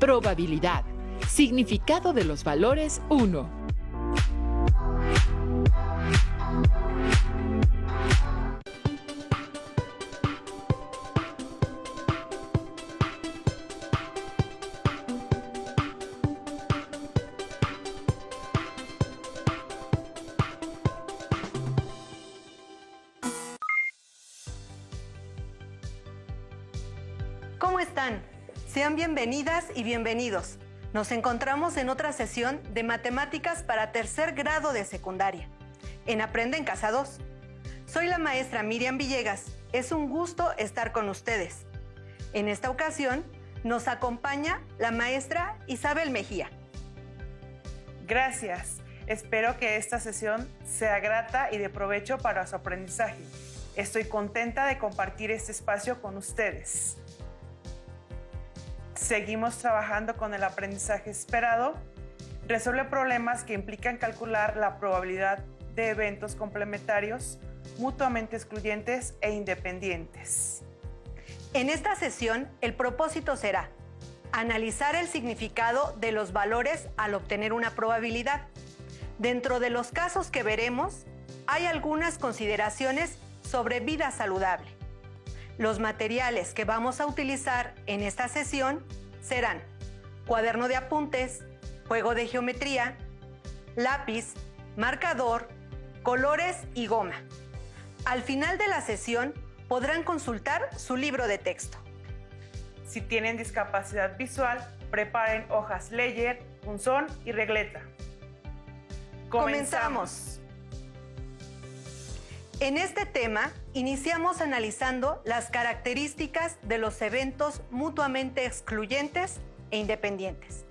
Probabilidad. Significado de los valores 1. ¿Cómo están? Sean bienvenidas y bienvenidos. Nos encontramos en otra sesión de matemáticas para tercer grado de secundaria, en Aprende en Casa 2. Soy la maestra Miriam Villegas. Es un gusto estar con ustedes. En esta ocasión nos acompaña la maestra Isabel Mejía. Gracias. Espero que esta sesión sea grata y de provecho para su aprendizaje. Estoy contenta de compartir este espacio con ustedes. Seguimos trabajando con el aprendizaje esperado. Resuelve problemas que implican calcular la probabilidad de eventos complementarios, mutuamente excluyentes e independientes. En esta sesión, el propósito será analizar el significado de los valores al obtener una probabilidad. Dentro de los casos que veremos, hay algunas consideraciones sobre vida saludable. Los materiales que vamos a utilizar en esta sesión serán cuaderno de apuntes, juego de geometría, lápiz, marcador, colores y goma. Al final de la sesión podrán consultar su libro de texto. Si tienen discapacidad visual, preparen hojas Ledger, punzón y regleta. ¡Comenzamos! En este tema, iniciamos analizando las características de los eventos mutuamente excluyentes e independientes,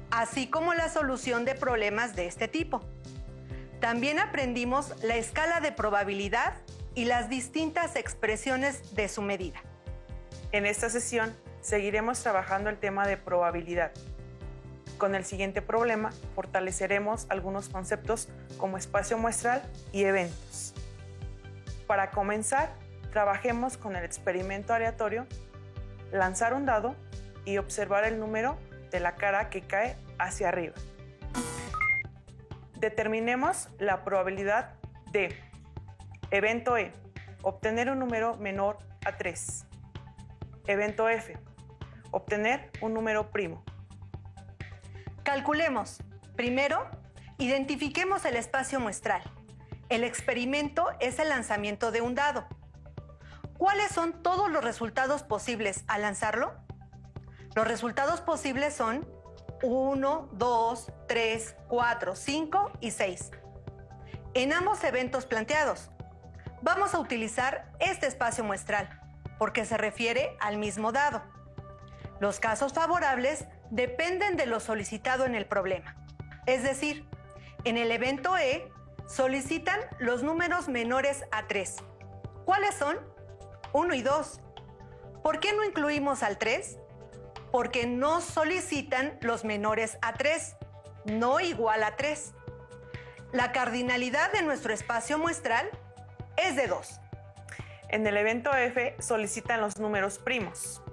así como la solución de problemas de este tipo. También aprendimos la escala de probabilidad y las distintas expresiones de su medida. En esta sesión seguiremos trabajando el tema de probabilidad. Con el siguiente problema fortaleceremos algunos conceptos como espacio muestral y eventos. Para comenzar, trabajemos con el experimento aleatorio, lanzar un dado y observar el número de la cara que cae hacia arriba. Determinemos la probabilidad de evento E, obtener un número menor a 3. Evento F, obtener un número primo. Calculemos. Primero, identifiquemos el espacio muestral. El experimento es el lanzamiento de un dado. ¿Cuáles son todos los resultados posibles al lanzarlo? Los resultados posibles son 1, 2, 3, 4, 5 y 6. En ambos eventos planteados, vamos a utilizar este espacio muestral, porque se refiere al mismo dado. Los casos favorables dependen de lo solicitado en el problema. Es decir, en el evento E, solicitan los números menores a 3. ¿Cuáles son? 1 y 2. ¿Por qué no incluimos al 3? Porque no solicitan los menores a 3, no igual a 3. La cardinalidad de nuestro espacio muestral es de 2. En el evento F solicitan los números primos.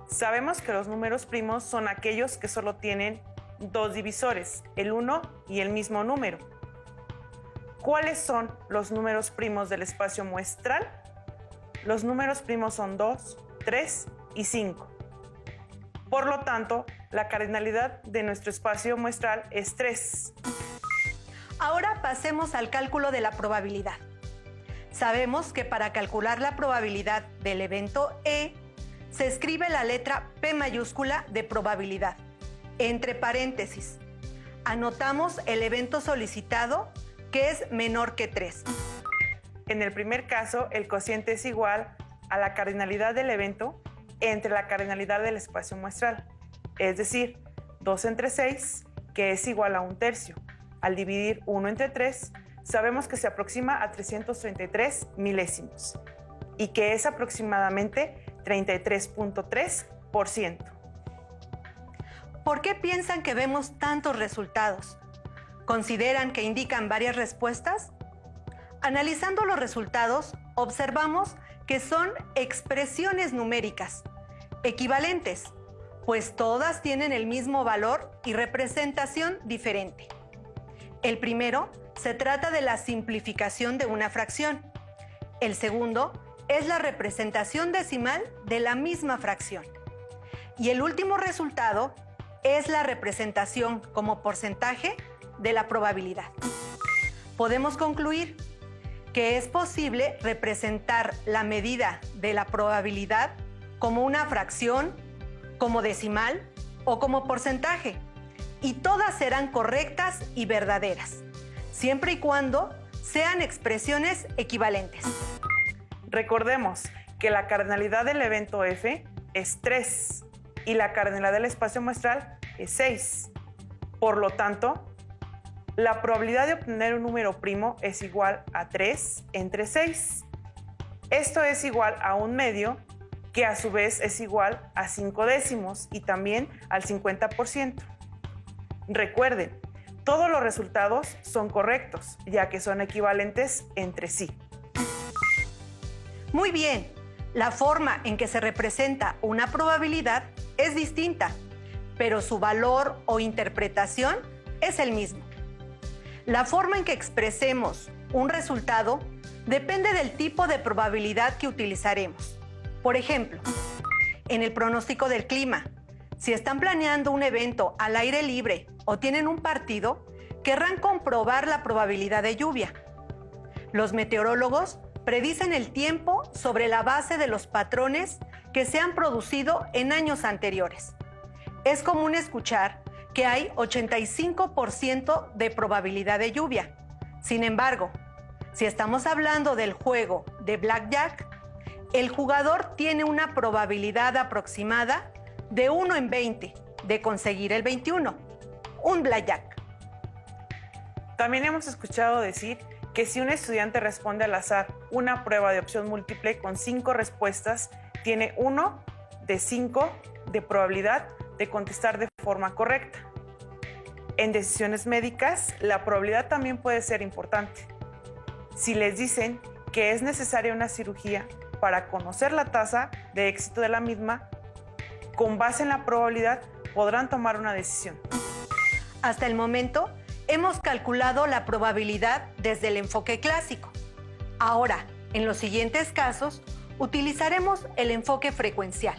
Sabemos que los números primos son aquellos que solo tienen dos divisores, el 1 y el mismo número. ¿Cuáles son los números primos del espacio muestral? Los números primos son 2, 3 y 5. Por lo tanto, la cardinalidad de nuestro espacio muestral es 3. Ahora pasemos al cálculo de la probabilidad. Sabemos que para calcular la probabilidad del evento E, se escribe la letra P mayúscula de probabilidad, entre paréntesis. Anotamos el evento solicitado, que es menor que 3. En el primer caso, el cociente es igual a la cardinalidad del evento entre la cardinalidad del espacio muestral, es decir, 2 entre 6, que es igual a 1/3. Al dividir 1 entre 3, sabemos que se aproxima a 333 milésimos y que es aproximadamente 33.3%. ¿Por qué piensan que vemos tantos resultados? ¿Consideran que indican varias respuestas? Analizando los resultados, observamos que son expresiones numéricas, equivalentes, pues todas tienen el mismo valor y representación diferente. El primero se trata de la simplificación de una fracción. El segundo es la representación decimal de la misma fracción. Y el último resultado es la representación como porcentaje de la probabilidad. Podemos concluir que es posible representar la medida de la probabilidad como una fracción, como decimal o como porcentaje, y todas serán correctas y verdaderas, siempre y cuando sean expresiones equivalentes. Recordemos que la cardinalidad del evento F es 3 y la cardinalidad del espacio muestral es 6. Por lo tanto, la probabilidad de obtener un número primo es igual a 3 entre 6. Esto es igual a 1/2, que a su vez es igual a 5 décimos y también al 50%. Recuerden, todos los resultados son correctos, ya que son equivalentes entre sí. Muy bien, la forma en que se representa una probabilidad es distinta, pero su valor o interpretación es el mismo. La forma en que expresemos un resultado depende del tipo de probabilidad que utilizaremos. Por ejemplo, en el pronóstico del clima, si están planeando un evento al aire libre o tienen un partido, querrán comprobar la probabilidad de lluvia. Los meteorólogos predicen el tiempo sobre la base de los patrones que se han producido en años anteriores. Es común escuchar que hay 85% de probabilidad de lluvia. Sin embargo, si estamos hablando del juego de Blackjack, el jugador tiene una probabilidad aproximada de 1 en 20 de conseguir el 21, un Blackjack. También hemos escuchado decir que si un estudiante responde al azar una prueba de opción múltiple con 5 respuestas, tiene 1 de 5 de probabilidad de contestar de forma correcta. En decisiones médicas, la probabilidad también puede ser importante. Si les dicen que es necesaria una cirugía para conocer la tasa de éxito de la misma, con base en la probabilidad podrán tomar una decisión. Hasta el momento, hemos calculado la probabilidad desde el enfoque clásico. Ahora, en los siguientes casos, utilizaremos el enfoque frecuencial.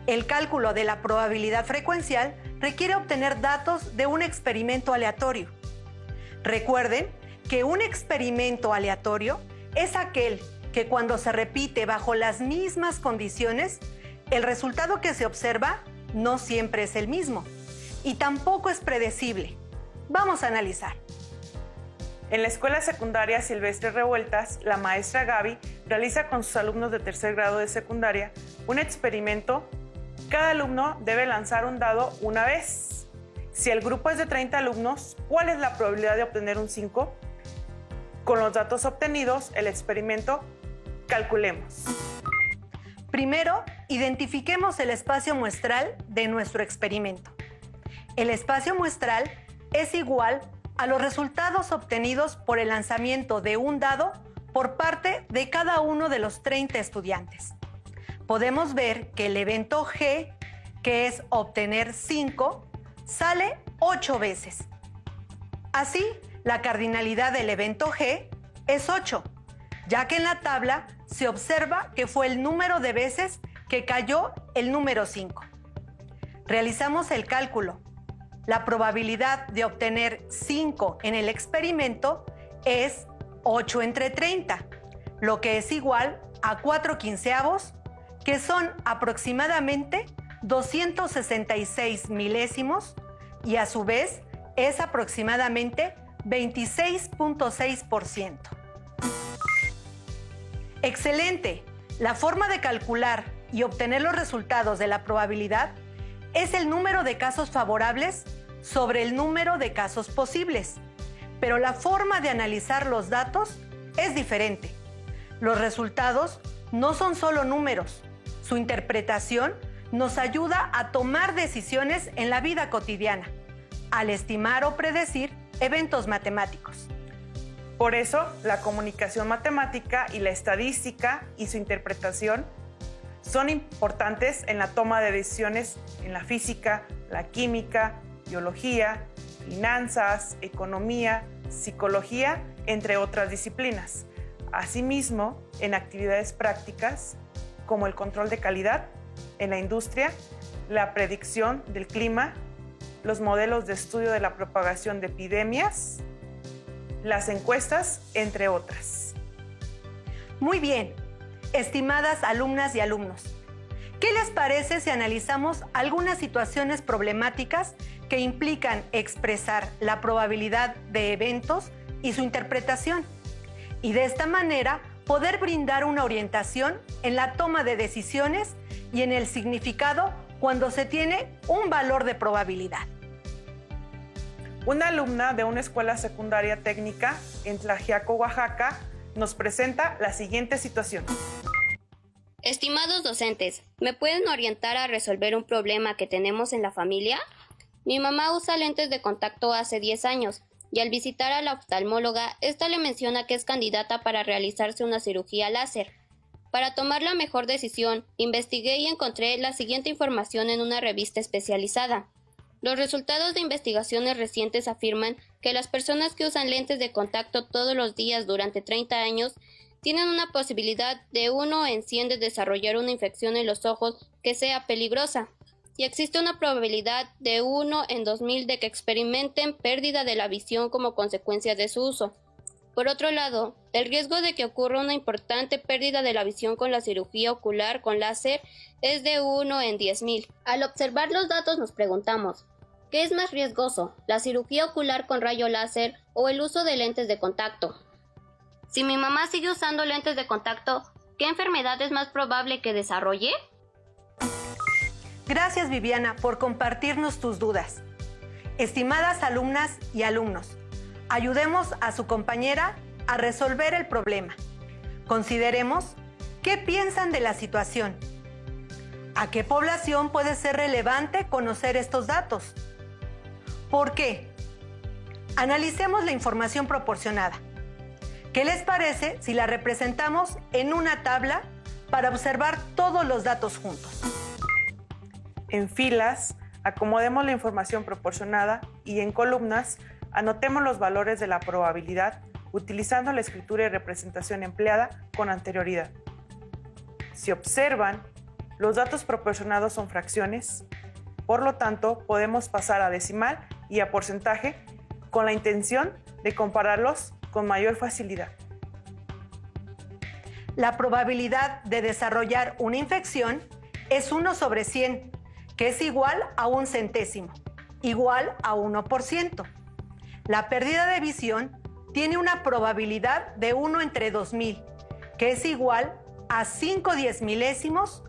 El cálculo de la probabilidad frecuencial requiere obtener datos de un experimento aleatorio. Recuerden que un experimento aleatorio es aquel que cuando se repite bajo las mismas condiciones, el resultado que se observa no siempre es el mismo y tampoco es predecible. Vamos a analizar. En la escuela secundaria Silvestre Revueltas, la maestra Gaby realiza con sus alumnos de tercer grado de secundaria un experimento. Cada alumno debe lanzar un dado una vez. Si el grupo es de 30 alumnos, ¿cuál es la probabilidad de obtener un 5? Con los datos obtenidos, el experimento, calculemos. Primero, identifiquemos el espacio muestral de nuestro experimento. El espacio muestral es igual a los resultados obtenidos por el lanzamiento de un dado por parte de cada uno de los 30 estudiantes. Podemos ver que el evento G, que es obtener 5, sale 8 veces. Así, la cardinalidad del evento G es 8, ya que en la tabla se observa que fue el número de veces que cayó el número 5. Realizamos el cálculo. La probabilidad de obtener 5 en el experimento es 8 entre 30, lo que es igual a 4/15, que son aproximadamente 266 milésimos, y a su vez es aproximadamente 26.6%. ¡Excelente! La forma de calcular y obtener los resultados de la probabilidad es el número de casos favorables sobre el número de casos posibles, pero la forma de analizar los datos es diferente. Los resultados no son solo números. Su interpretación nos ayuda a tomar decisiones en la vida cotidiana, al estimar o predecir eventos matemáticos. Por eso, la comunicación matemática y la estadística y su interpretación Son importantes en la toma de decisiones en la física, la química, biología, finanzas, economía, psicología, entre otras disciplinas. Asimismo, en actividades prácticas como el control de calidad en la industria, la predicción del clima, los modelos de estudio de la propagación de epidemias, las encuestas, entre otras. Muy bien, estimadas alumnas y alumnos, ¿qué les parece si analizamos algunas situaciones problemáticas que implican expresar la probabilidad de eventos y su interpretación? Y de esta manera poder brindar una orientación en la toma de decisiones y en el significado cuando se tiene un valor de probabilidad. Una alumna de una escuela secundaria técnica en Tlaxiaco, Oaxaca, nos presenta la siguiente situación. Estimados docentes, ¿me pueden orientar a resolver un problema que tenemos en la familia? Mi mamá usa lentes de contacto hace 10 años y al visitar a la oftalmóloga, esta le menciona que es candidata para realizarse una cirugía láser. Para tomar la mejor decisión, investigué y encontré la siguiente información en una revista especializada. Los resultados de investigaciones recientes afirman que las personas que usan lentes de contacto todos los días durante 30 años tienen una posibilidad de 1 en 100 de desarrollar una infección en los ojos que sea peligrosa, y existe una probabilidad de 1 en 2000 de que experimenten pérdida de la visión como consecuencia de su uso. Por otro lado, el riesgo de que ocurra una importante pérdida de la visión con la cirugía ocular con láser es de 1 en 10.000. Al observar los datos nos preguntamos, ¿qué es más riesgoso, la cirugía ocular con rayo láser o el uso de lentes de contacto? Si mi mamá sigue usando lentes de contacto, ¿qué enfermedad es más probable que desarrolle? Gracias, Viviana, por compartirnos tus dudas. Estimadas alumnas y alumnos, ayudemos a su compañera a resolver el problema. Consideremos qué piensan de la situación. ¿A qué población puede ser relevante conocer estos datos? ¿Por qué? Analicemos la información proporcionada. ¿Qué les parece si la representamos en una tabla para observar todos los datos juntos? En filas, acomodemos la información proporcionada y en columnas, anotemos los valores de la probabilidad utilizando la escritura y representación empleada con anterioridad. Si observan, los datos proporcionados son fracciones, por lo tanto, podemos pasar a decimal y a porcentaje con la intención de compararlos con mayor facilidad. La probabilidad de desarrollar una infección es 1 sobre 100, que es igual a 1 centésimo, igual a 1%. La pérdida de visión tiene una probabilidad de 1 entre 2000, que es igual a 5 diezmilésimos,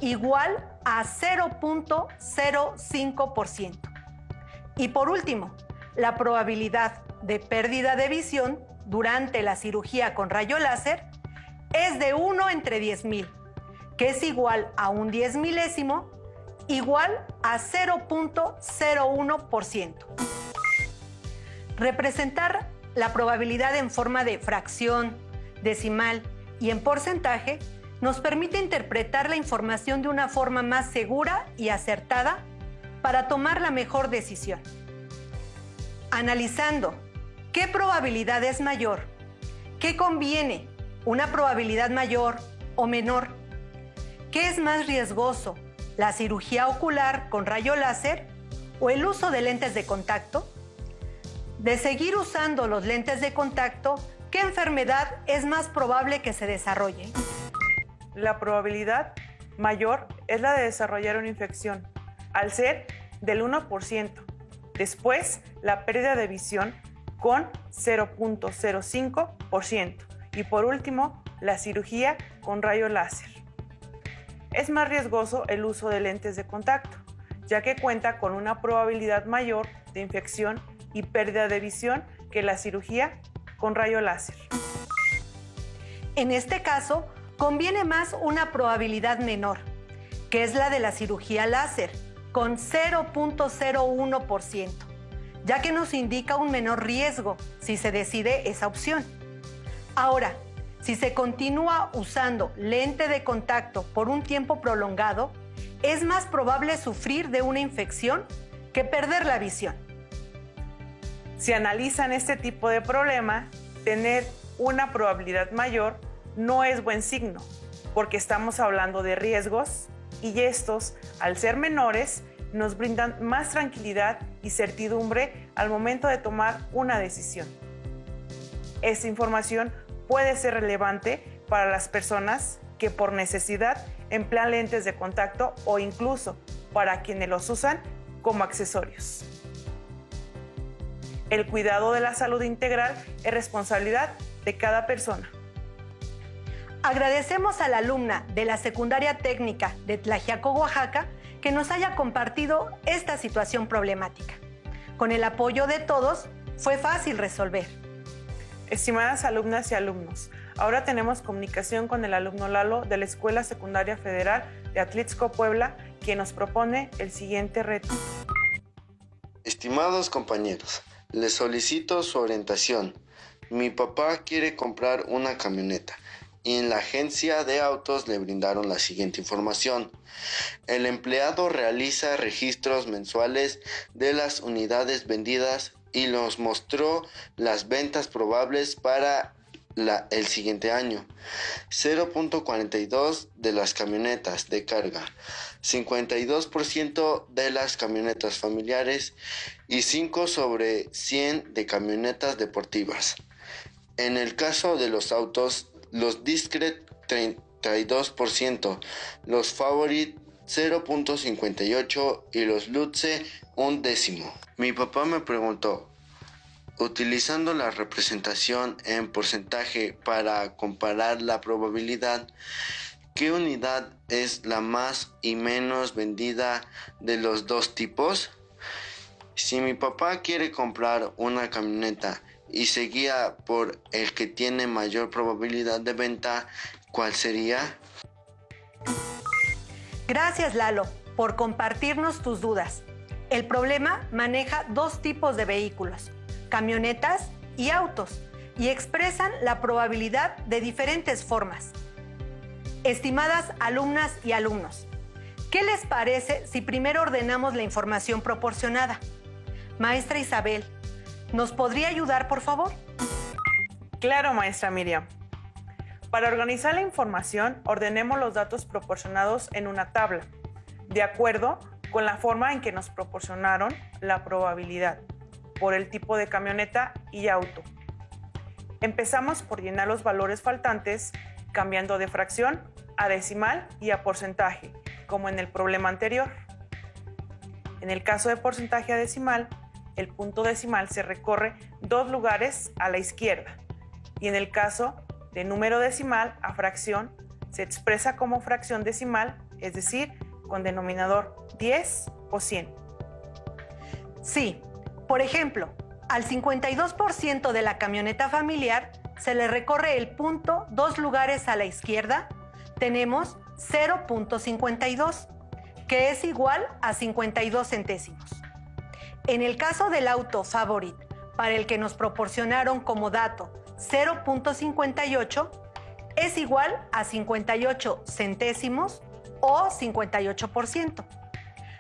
igual a 0.05%. Y por último, la probabilidad de pérdida de visión durante la cirugía con rayo láser es de 1 entre 10.000, que es igual a 1 diezmilésimo, igual a 0.01%. Representar la probabilidad en forma de fracción, decimal y en porcentaje nos permite interpretar la información de una forma más segura y acertada para tomar la mejor decisión. Analizando qué probabilidad es mayor, qué conviene, una probabilidad mayor o menor, qué es más riesgoso, la cirugía ocular con rayo láser o el uso de lentes de contacto. De seguir usando los lentes de contacto, ¿qué enfermedad es más probable que se desarrolle? La probabilidad mayor es la de desarrollar una infección, al ser del 1%. Después, la pérdida de visión con 0.05%. Y por último, la cirugía con rayo láser. Es más riesgoso el uso de lentes de contacto, ya que cuenta con una probabilidad mayor de infección y pérdida de visión que la cirugía con rayo láser. En este caso, conviene más una probabilidad menor, que es la de la cirugía láser, con 0.01%, ya que nos indica un menor riesgo si se decide esa opción. Ahora, Si se continúa usando lente de contacto por un tiempo prolongado, es más probable sufrir de una infección que perder la visión. Si analizan este tipo de problema, tener una probabilidad mayor no es buen signo, porque estamos hablando de riesgos y estos, al ser menores, nos brindan más tranquilidad y certidumbre al momento de tomar una decisión. Esta información puede ser relevante para las personas que por necesidad emplean lentes de contacto o incluso para quienes los usan como accesorios. El cuidado de la salud integral es responsabilidad de cada persona. Agradecemos a la alumna de la Secundaria Técnica de Tlaxiaco, Oaxaca, que nos haya compartido esta situación problemática. Con el apoyo de todos, fue fácil resolver. Estimadas alumnas y alumnos, ahora tenemos comunicación con el alumno Lalo de la Escuela Secundaria Federal de Atlixco, Puebla, quien nos propone el siguiente reto. Estimados compañeros, les solicito su orientación. Mi papá quiere comprar una camioneta y en la agencia de autos le brindaron la siguiente información. El empleado realiza registros mensuales de las unidades vendidas y nos mostró las ventas probables para el siguiente año. 0.42 de las camionetas de carga, 52% de las camionetas familiares y 5 sobre 100 de camionetas deportivas. En el caso de los autos, los Discret 32%, los Favorit 0.58 y los Lutze 1/10. Mi papá me preguntó, utilizando la representación en porcentaje para comparar la probabilidad, ¿qué unidad es la más y menos vendida de los dos tipos? Si mi papá quiere comprar una camioneta y se guía por el que tiene mayor probabilidad de venta, ¿cuál sería? Gracias, Lalo, por compartirnos tus dudas. El problema maneja dos tipos de vehículos, camionetas y autos, y expresan la probabilidad de diferentes formas. Estimadas alumnas y alumnos, ¿qué les parece si primero ordenamos la información proporcionada? Maestra Isabel, ¿nos podría ayudar, por favor? Claro, maestra Miriam. Para organizar la información, ordenemos los datos proporcionados en una tabla, de acuerdo con la forma en que nos proporcionaron la probabilidad, por el tipo de camioneta y auto. Empezamos por llenar los valores faltantes, cambiando de fracción a decimal y a porcentaje, como en el problema anterior. En el caso de porcentaje a decimal, el punto decimal se recorre 2 lugares a la izquierda, y en el caso de número decimal a fracción, se expresa como fracción decimal, es decir, con denominador 10 o 100. Sí, por ejemplo, al 52% de la camioneta familiar se le recorre el punto 2 lugares a la izquierda, tenemos 0.52, que es igual a 52 centésimos. En el caso del auto Favorit, para el que nos proporcionaron como dato 0.58, es igual a 58 centésimos o 58%.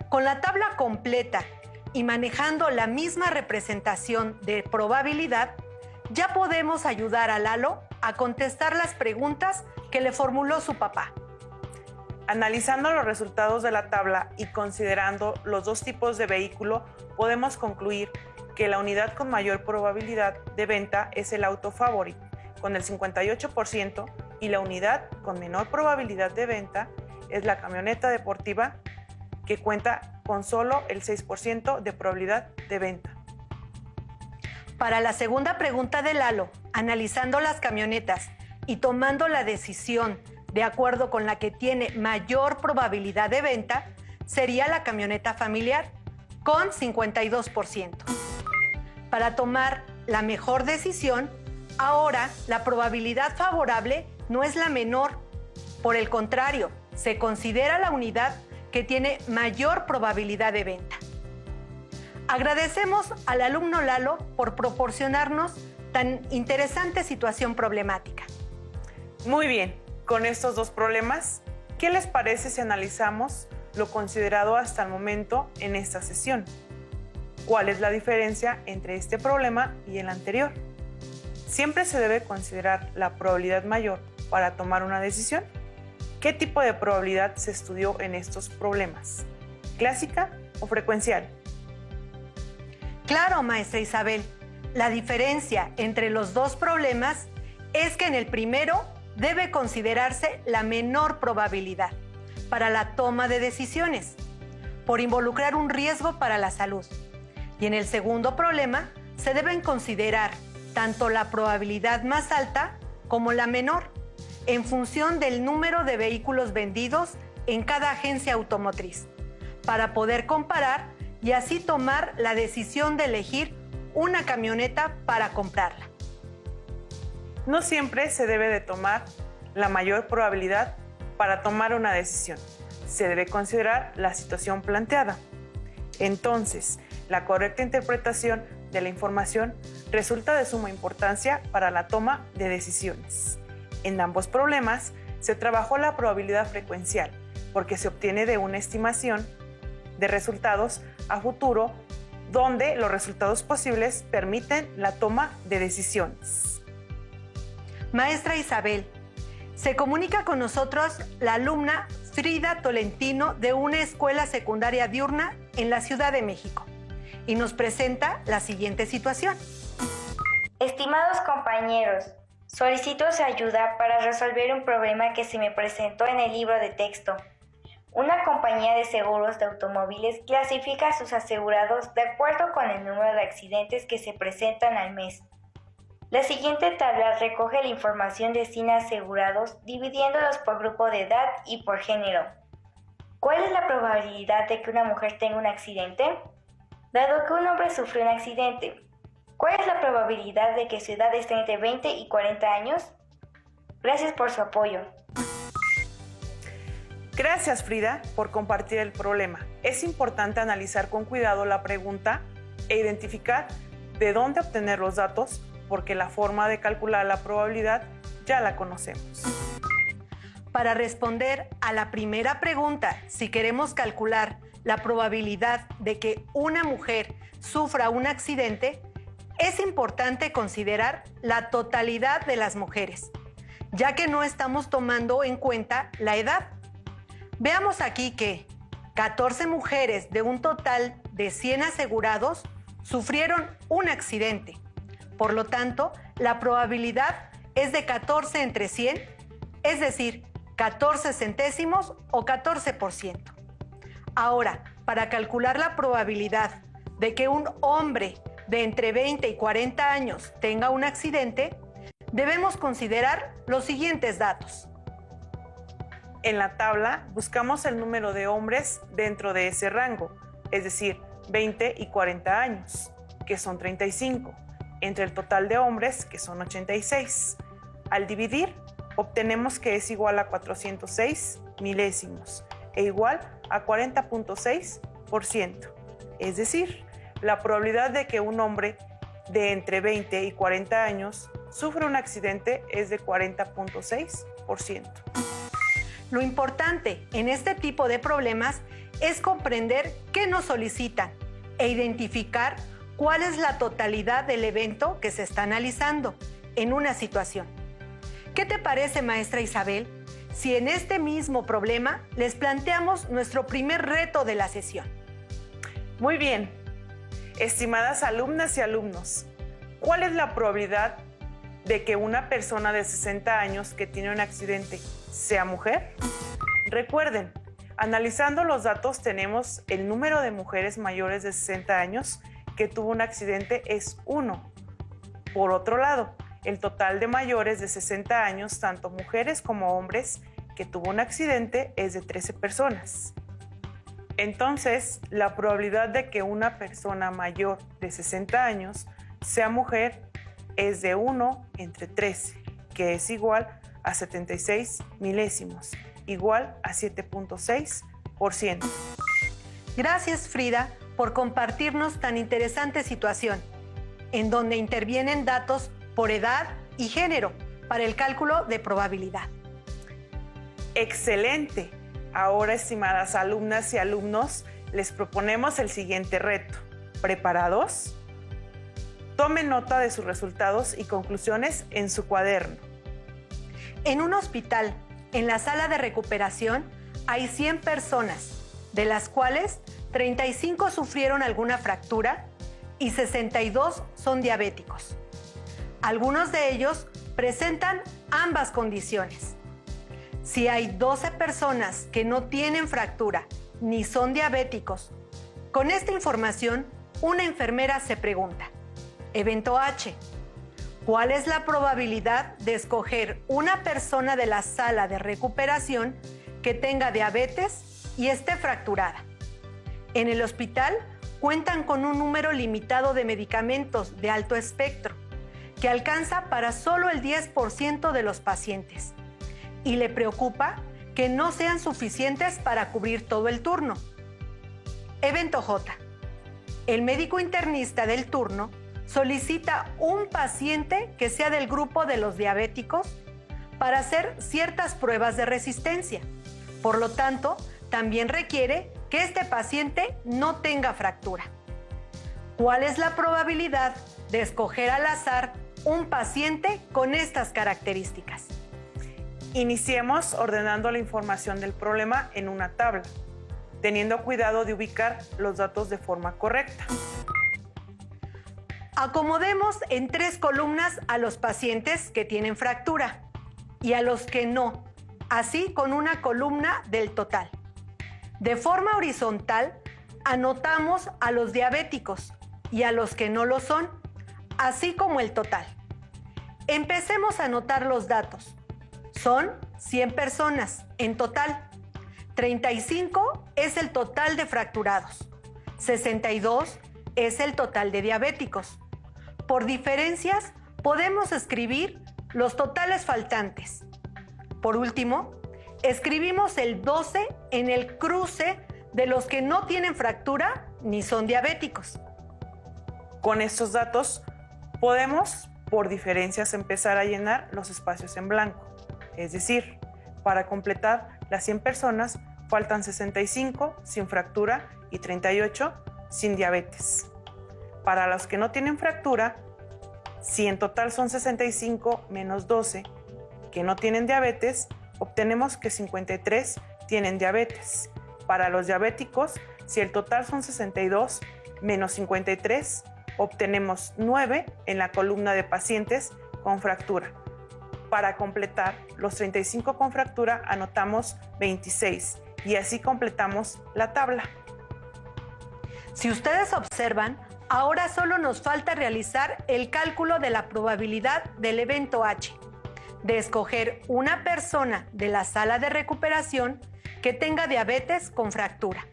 Con la tabla completa y manejando la misma representación de probabilidad, ya podemos ayudar a Lalo a contestar las preguntas que le formuló su papá. Analizando los resultados de la tabla y considerando los dos tipos de vehículo, podemos concluir que la unidad con mayor probabilidad de venta es el auto Favorit, con el 58%, y la unidad con menor probabilidad de venta es la camioneta deportiva, que cuenta con solo el 6% de probabilidad de venta. Para la segunda pregunta de Lalo, analizando las camionetas y tomando la decisión de acuerdo con la que tiene mayor probabilidad de venta, sería la camioneta familiar, con 52%. Para tomar la mejor decisión, ahora la probabilidad favorable no es la menor. Por el contrario, se considera la unidad que tiene mayor probabilidad de venta. Agradecemos al alumno Lalo por proporcionarnos tan interesante situación problemática. Muy bien, con estos dos problemas, ¿qué les parece si analizamos lo considerado hasta el momento en esta sesión? ¿Cuál es la diferencia entre este problema y el anterior? ¿Siempre se debe considerar la probabilidad mayor para tomar una decisión? ¿Qué tipo de probabilidad se estudió en estos problemas? ¿Clásica o frecuencial? Claro, maestra Isabel. La diferencia entre los dos problemas es que en el primero debe considerarse la menor probabilidad para la toma de decisiones, por involucrar un riesgo para la salud. Y en el segundo problema se deben considerar tanto la probabilidad más alta como la menor, en función del número de vehículos vendidos en cada agencia automotriz, para poder comparar y así tomar la decisión de elegir una camioneta para comprarla. No siempre se debe de tomar la mayor probabilidad para tomar una decisión. Se debe considerar la situación planteada. Entonces, la correcta interpretación de la información resulta de suma importancia para la toma de decisiones. En ambos problemas se trabajó la probabilidad frecuencial porque se obtiene de una estimación de resultados a futuro donde los resultados posibles permiten la toma de decisiones. Maestra Isabel, se comunica con nosotros la alumna Frida Tolentino de una escuela secundaria diurna en la Ciudad de México y nos presenta la siguiente situación. Estimados compañeros, solicito su ayuda para resolver un problema que se me presentó en el libro de texto. Una compañía de seguros de automóviles clasifica a sus asegurados de acuerdo con el número de accidentes que se presentan al mes. La siguiente tabla recoge la información de 100 asegurados dividiéndolos por grupo de edad y por género. ¿Cuál es la probabilidad de que una mujer tenga un accidente? Dado que un hombre sufrió un accidente, ¿cuál es la probabilidad de que su edad esté entre 20 y 40 años? Gracias por su apoyo. Gracias, Frida, por compartir el problema. Es importante analizar con cuidado la pregunta e identificar de dónde obtener los datos, porque la forma de calcular la probabilidad ya la conocemos. Para responder a la primera pregunta, si queremos calcular la probabilidad de que una mujer sufra un accidente, es importante considerar la totalidad de las mujeres, ya que no estamos tomando en cuenta la edad. Veamos aquí que 14 mujeres de un total de 100 asegurados sufrieron un accidente. Por lo tanto, la probabilidad es de 14 entre 100, es decir, 14 centésimos o 14%. Ahora, para calcular la probabilidad de que un hombre de entre 20 y 40 años tenga un accidente, debemos considerar los siguientes datos. En la tabla buscamos el número de hombres dentro de ese rango, es decir, 20 y 40 años, que son 35, entre el total de hombres, que son 86. Al dividir, obtenemos que es igual a 406 milésimos e igual a 40.6%. Es decir, la probabilidad de que un hombre de entre 20 y 40 años sufra un accidente es de 40.6%. Lo importante en este tipo de problemas es comprender qué nos solicitan e identificar cuál es la totalidad del evento que se está analizando en una situación. ¿Qué te parece, maestra Isabel, si en este mismo problema les planteamos nuestro primer reto de la sesión? Muy bien. Estimadas alumnas y alumnos, ¿cuál es la probabilidad de que una persona de 60 años que tiene un accidente sea mujer? Recuerden, analizando los datos tenemos el número de mujeres mayores de 60 años que tuvo un accidente es 1. Por otro lado, el total de mayores de 60 años, tanto mujeres como hombres, que tuvo un accidente es de 13 personas. Entonces, la probabilidad de que una persona mayor de 60 años sea mujer es de 1 entre 13, que es igual a 76 milésimos, igual a 7.6%. Gracias, Frida, por compartirnos tan interesante situación, en donde intervienen datos por edad y género, para el cálculo de probabilidad. ¡Excelente! Ahora, estimadas alumnas y alumnos, les proponemos el siguiente reto. ¿Preparados? Tomen nota de sus resultados y conclusiones en su cuaderno. En un hospital, en la sala de recuperación, hay 100 personas, de las cuales 35 sufrieron alguna fractura y 62 son diabéticos. Algunos de ellos presentan ambas condiciones. Si hay 12 personas que no tienen fractura ni son diabéticos, con esta información, una enfermera se pregunta: evento H, ¿cuál es la probabilidad de escoger una persona de la sala de recuperación que tenga diabetes y esté fracturada? En el hospital cuentan con un número limitado de medicamentos de alto espectro, que alcanza para solo el 10% de los pacientes, y le preocupa que no sean suficientes para cubrir todo el turno. Evento J. El médico internista del turno solicita un paciente que sea del grupo de los diabéticos para hacer ciertas pruebas de resistencia. Por lo tanto, también requiere que este paciente no tenga fractura. ¿Cuál es la probabilidad de escoger al azar un paciente con estas características? Iniciemos ordenando la información del problema en una tabla, teniendo cuidado de ubicar los datos de forma correcta. Acomodemos en 3 columnas a los pacientes que tienen fractura y a los que no, así con una columna del total. De forma horizontal, anotamos a los diabéticos y a los que no lo son, así como el total. Empecemos a anotar los datos. Son 100 personas en total. 35 es el total de fracturados. 62 es el total de diabéticos. Por diferencias, podemos escribir los totales faltantes. Por último, escribimos el 12 en el cruce de los que no tienen fractura ni son diabéticos. Con estos datos, podemos, por diferencias, empezar a llenar los espacios en blanco. Es decir, para completar las 100 personas, faltan 65 sin fractura y 38 sin diabetes. Para los que no tienen fractura, si en total son 65 menos 12 que no tienen diabetes, obtenemos que 53 tienen diabetes. Para los diabéticos, si el total son 62 menos 53, obtenemos 9 en la columna de pacientes con fractura. Para completar los 35 con fractura, anotamos 26 y así completamos la tabla. Si ustedes observan, ahora solo nos falta realizar el cálculo de la probabilidad del evento H, de escoger una persona de la sala de recuperación que tenga diabetes con fractura.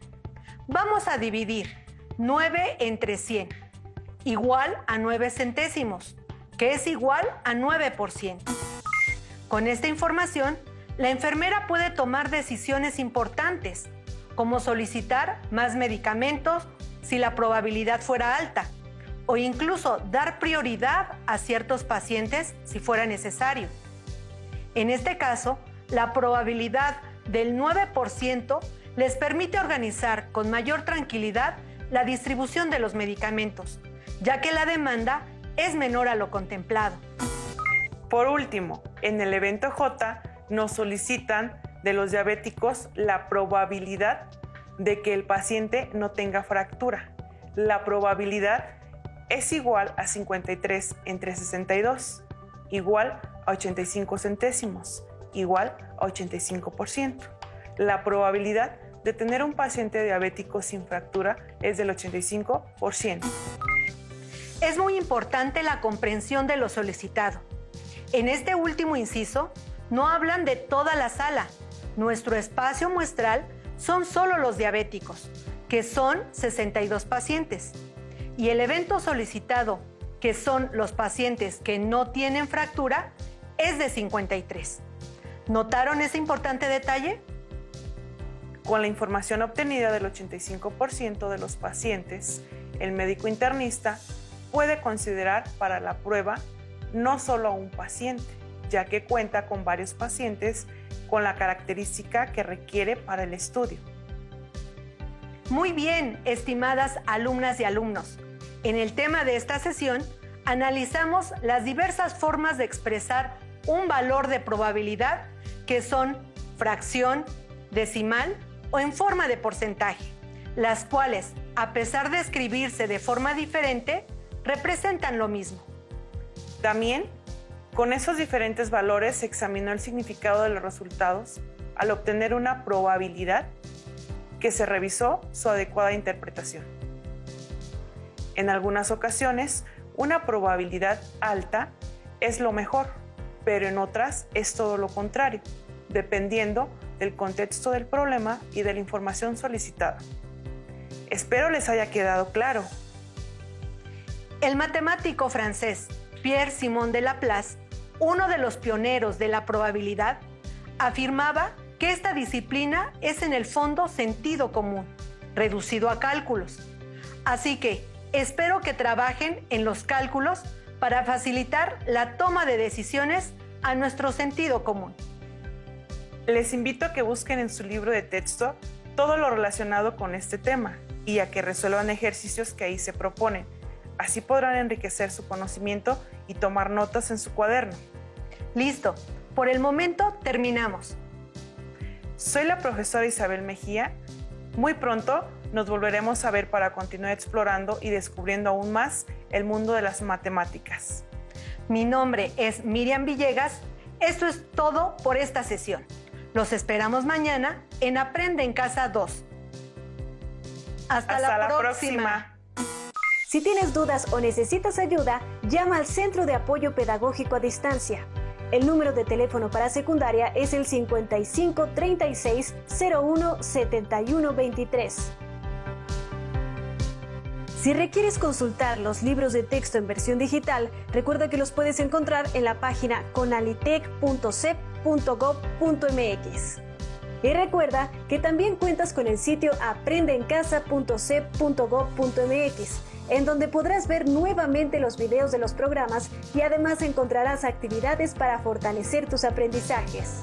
Vamos a dividir 9 entre 100, igual a 9 centésimos, que es igual a 9%. Con esta información, la enfermera puede tomar decisiones importantes, como solicitar más medicamentos si la probabilidad fuera alta, o incluso dar prioridad a ciertos pacientes si fuera necesario. En este caso, la probabilidad del 9% les permite organizar con mayor tranquilidad la distribución de los medicamentos, ya que la demanda es menor a lo contemplado. Por último, en el evento J nos solicitan de los diabéticos la probabilidad de que el paciente no tenga fractura. La probabilidad es igual a 53 entre 62, igual a 85 centésimos, igual a 85%. La probabilidad de tener un paciente diabético sin fractura es del 85%. Es muy importante la comprensión de lo solicitado. En este último inciso, no hablan de toda la sala. Nuestro espacio muestral son solo los diabéticos, que son 62 pacientes. Y el evento solicitado, que son los pacientes que no tienen fractura, es de 53. ¿Notaron ese importante detalle? Con la información obtenida del 85% de los pacientes, el médico internista puede considerar para la prueba no solo a un paciente, ya que cuenta con varios pacientes con la característica que requiere para el estudio. Muy bien, estimadas alumnas y alumnos. En el tema de esta sesión, analizamos las diversas formas de expresar un valor de probabilidad que son fracción, decimal o en forma de porcentaje, las cuales, a pesar de escribirse de forma diferente, representan lo mismo. También, con esos diferentes valores se examinó el significado de los resultados al obtener una probabilidad que se revisó su adecuada interpretación. En algunas ocasiones, una probabilidad alta es lo mejor, pero en otras es todo lo contrario, dependiendo del contexto del problema y de la información solicitada. Espero les haya quedado claro. El matemático francés Pierre-Simon de Laplace, uno de los pioneros de la probabilidad, afirmaba que esta disciplina es en el fondo sentido común, reducido a cálculos. Así que espero que trabajen en los cálculos para facilitar la toma de decisiones a nuestro sentido común. Les invito a que busquen en su libro de texto todo lo relacionado con este tema y a que resuelvan ejercicios que ahí se proponen. Así podrán enriquecer su conocimiento y tomar notas en su cuaderno. Listo, por el momento terminamos. Soy la profesora Isabel Mejía. Muy pronto nos volveremos a ver para continuar explorando y descubriendo aún más el mundo de las matemáticas. Mi nombre es Miriam Villegas. Esto es todo por esta sesión. Los esperamos mañana en Aprende en Casa 2. Hasta la próxima. Si tienes dudas o necesitas ayuda, llama al Centro de Apoyo Pedagógico a Distancia. El número de teléfono para secundaria es el 55 36 01 71 23. Si requieres consultar los libros de texto en versión digital, recuerda que los puedes encontrar en la página conalitec.cep.gov.mx. Y recuerda que también cuentas con el sitio aprendeencasa.cep.gov.mx, en donde podrás ver nuevamente los videos de los programas y además encontrarás actividades para fortalecer tus aprendizajes.